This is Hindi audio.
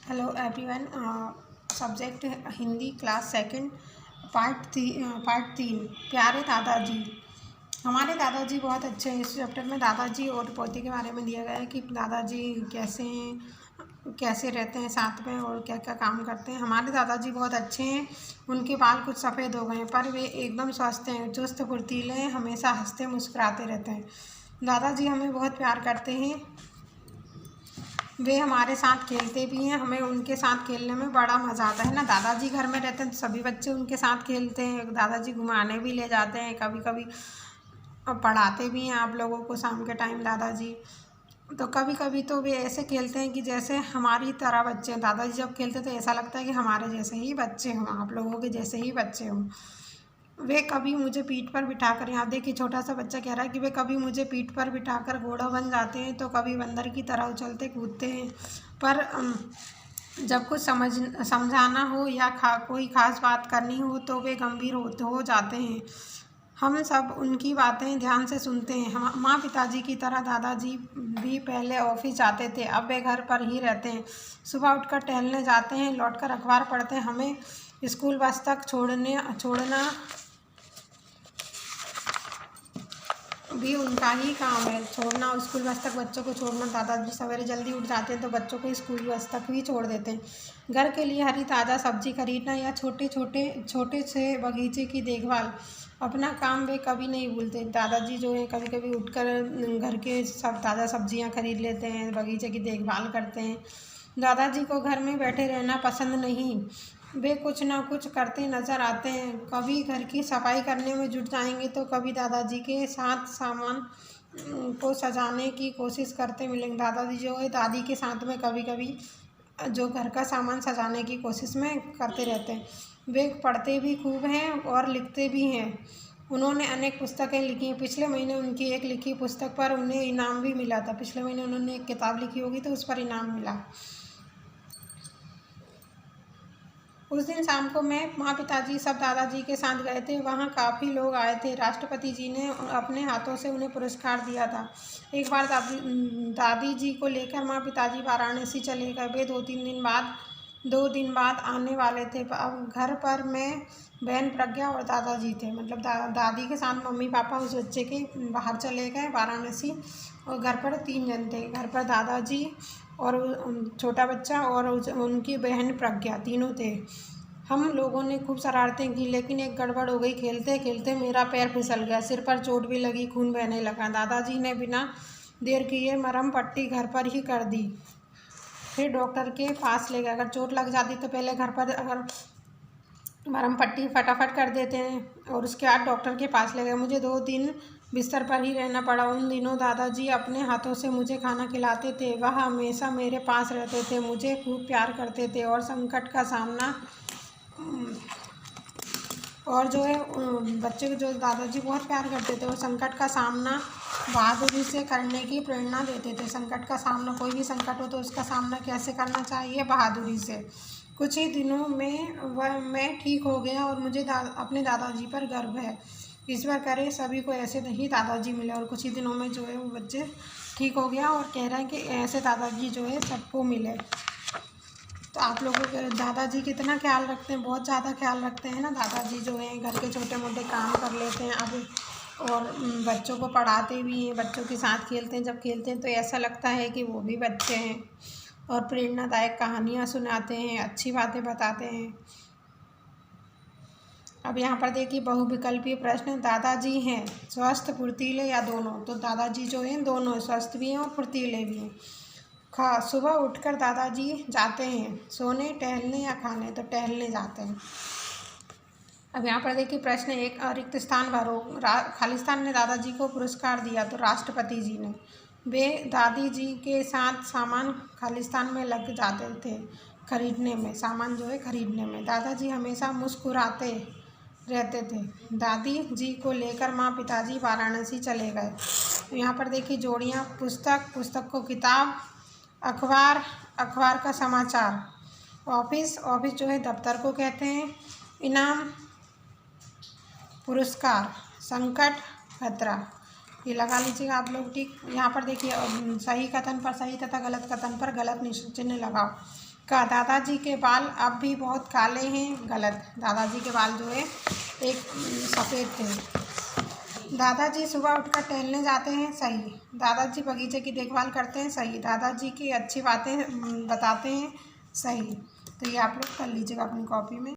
Hello everyone. Subject Hindi class second part 3 प्यारे दादाजी। हमारे दादाजी बहुत अच्छे हैं। इस चैप्टर में दादाजी और पोते के बारे में दिया गया है कि दादाजी कैसे हैं, कैसे रहते हैं साथ में और क्या क्या काम करते हैं। हमारे दादाजी बहुत अच्छे हैं। उनके बाल कुछ सफ़ेद हो गए हैं पर वे एकदम स्वस्थ हैं, चुस्त फुर्तीले हैं, हमेशा हंसते मुस्कुराते रहते हैं। दादाजी हमें बहुत प्यार करते हैं। वे हमारे साथ खेलते भी हैं। हमें उनके साथ खेलने में बड़ा मज़ा आता है ना। दादाजी घर में रहते हैं तो सभी बच्चे उनके साथ खेलते हैं। दादाजी घुमाने भी ले जाते हैं, कभी कभी पढ़ाते भी हैं आप लोगों को शाम के टाइम दादाजी। तो कभी कभी तो वे ऐसे खेलते हैं कि जैसे हमारी तरह बच्चे हैं। दादाजी जब खेलते तो ऐसा लगता है कि हमारे जैसे ही बच्चे हों, आप लोगों के जैसे ही बच्चे हों। वे कभी मुझे पीठ पर बिठाकर, यहाँ देखिए छोटा सा बच्चा कह रहा है कि वे कभी मुझे पीठ पर बिठाकर घोड़ा बन जाते हैं तो कभी बंदर की तरह उछलते कूदते हैं। पर जब कुछ समझाना हो या कोई ख़ास बात करनी हो तो वे गंभीर हो जाते हैं। हम सब उनकी बातें ध्यान से सुनते हैं। हम माँ पिताजी की तरह दादाजी भी पहले ऑफिस जाते थे, अब वे घर पर ही रहते हैं। सुबह उठकर टहलने जाते हैं, लौटकर अखबार पढ़ते हैं। हमें स्कूल बस तक छोड़ना भी उनका ही काम है। छोड़ना, स्कूल बस तक बच्चों को छोड़ना। दादाजी सवेरे जल्दी उठ जाते हैं तो बच्चों को स्कूल बस तक भी छोड़ देते हैं। घर के लिए हरी ताज़ा सब्जी खरीदना या छोटे से बगीचे की देखभाल, अपना काम वे कभी नहीं भूलते। दादाजी जो है कभी कभी उठकर घर के सब ताज़ा सब्जियां खरीद लेते हैं, बगीचे की देखभाल करते हैं। दादाजी को घर में बैठे रहना पसंद नहीं, वे कुछ ना कुछ करते नज़र आते हैं। कभी घर की सफाई करने में जुट जाएंगे तो कभी दादाजी के साथ सामान को सजाने की कोशिश करते मिलेंगे। दादाजी जो है दादी के साथ में कभी कभी जो घर का सामान सजाने की कोशिश में करते रहते हैं। वे पढ़ते भी खूब हैं और लिखते भी हैं। उन्होंने अनेक पुस्तकें लिखी हैं। पिछले महीने उनकी एक लिखी पुस्तक पर उन्हें इनाम भी मिला था। पिछले महीने उन्होंने एक किताब लिखी होगी तो उस पर इनाम मिला। उस दिन शाम को मैं, माँ पिताजी सब दादाजी के साथ गए थे। वहाँ काफ़ी लोग आए थे। राष्ट्रपति जी ने अपने हाथों से उन्हें पुरस्कार दिया था। एक बार दादी जी को लेकर माँ पिताजी वाराणसी चले गए। वे 2 दिन बाद आने वाले थे। अब घर पर मैं, बहन प्रज्ञा और दादाजी थे। मतलब दादी के साथ मम्मी पापा उस बच्चे के बाहर चले गए वाराणसी, और घर पर 3 जन थे। घर पर दादाजी और छोटा बच्चा और उनकी बहन प्रज्ञा, तीनों थे। हम लोगों ने खूब शरारतें की लेकिन एक गड़बड़ हो गई। खेलते खेलते मेरा पैर फिसल गया, सिर पर चोट भी लगी, खून बहने लगा। दादाजी ने बिना देर किए मरहम पट्टी घर पर ही कर दी, फिर डॉक्टर के पास ले गए। अगर चोट लग जाती तो पहले घर पर अगर मरहम पट्टी फटाफट कर देते हैं और उसके बाद डॉक्टर के पास ले गए। मुझे 2 दिन बिस्तर पर ही रहना पड़ा। उन दिनों दादाजी अपने हाथों से मुझे खाना खिलाते थे। वह हमेशा मेरे पास रहते थे, मुझे खूब प्यार करते थे और संकट का सामना और जो है बच्चे को जो दादाजी बहुत प्यार करते थे और संकट का सामना बहादुरी से करने की प्रेरणा देते थे। संकट का सामना, कोई भी संकट हो तो उसका सामना कैसे करना चाहिए? बहादुरी से। कुछ ही दिनों में मैं ठीक हो गया और मुझे अपने दादाजी पर गर्व है। ईश्वर करे सभी को ऐसे ही दादाजी मिले। और कुछ ही दिनों में जो है वो बच्चे ठीक हो गया और कह रहे हैं कि ऐसे दादाजी जो है सबको मिले। तो आप लोगों के दादाजी कितना ख्याल रखते हैं? बहुत ज़्यादा ख्याल रखते हैं ना दादाजी। जो है घर के छोटे मोटे काम कर लेते हैं अब, और बच्चों को पढ़ाते भी हैं, बच्चों के साथ खेलते हैं। जब खेलते हैं तो ऐसा लगता है कि वो भी बच्चे हैं, और प्रेरणादायक कहानियाँ सुनाते हैं, अच्छी बातें बताते हैं। अब यहाँ पर देखिए बहुविकल्पीय प्रश्न। दादाजी हैं स्वस्थ फुर्तीले या दोनों? तो दादाजी जो हैं दोनों, स्वस्थ भी हैं और फुर्तीले भी हैं। सुबह उठकर दादाजी जाते हैं सोने, टहलने या खाने? तो टहलने जाते हैं। अब यहाँ पर देखिए प्रश्न 1, रिक्त स्थान भरो। खालिस्तान ने दादाजी को पुरस्कार दिया तो राष्ट्रपति जी ने। वे दादी जी के साथ सामान खालिस्तान में लग जाते थे खरीदने में, सामान जो है खरीदने में। दादाजी हमेशा मुस्कुराते रहते थे। दादी जी को लेकर माँ पिताजी वाराणसी चले गए। यहाँ पर देखिए जोड़ियाँ। पुस्तक को किताब, अखबार का समाचार। ऑफिस जो है दफ्तर को कहते हैं। इनाम, पुरस्कार। संकट, खतरा। ये लगा लीजिएगा आप लोग, ठीक। यहाँ पर देखिए सही कथन पर सही तथा गलत कथन पर गलत चिन्ह लगाओ। का दादाजी के बाल अब भी बहुत काले हैं, गलत। दादाजी के बाल जो है एक सफ़ेद थे। दादाजी सुबह उठकर टहलने जाते हैं, सही। दादाजी बगीचे की देखभाल करते हैं, सही। दादाजी की अच्छी बातें बताते हैं, सही। तो ये आप लोग कर लीजिएगा अपनी कॉपी में।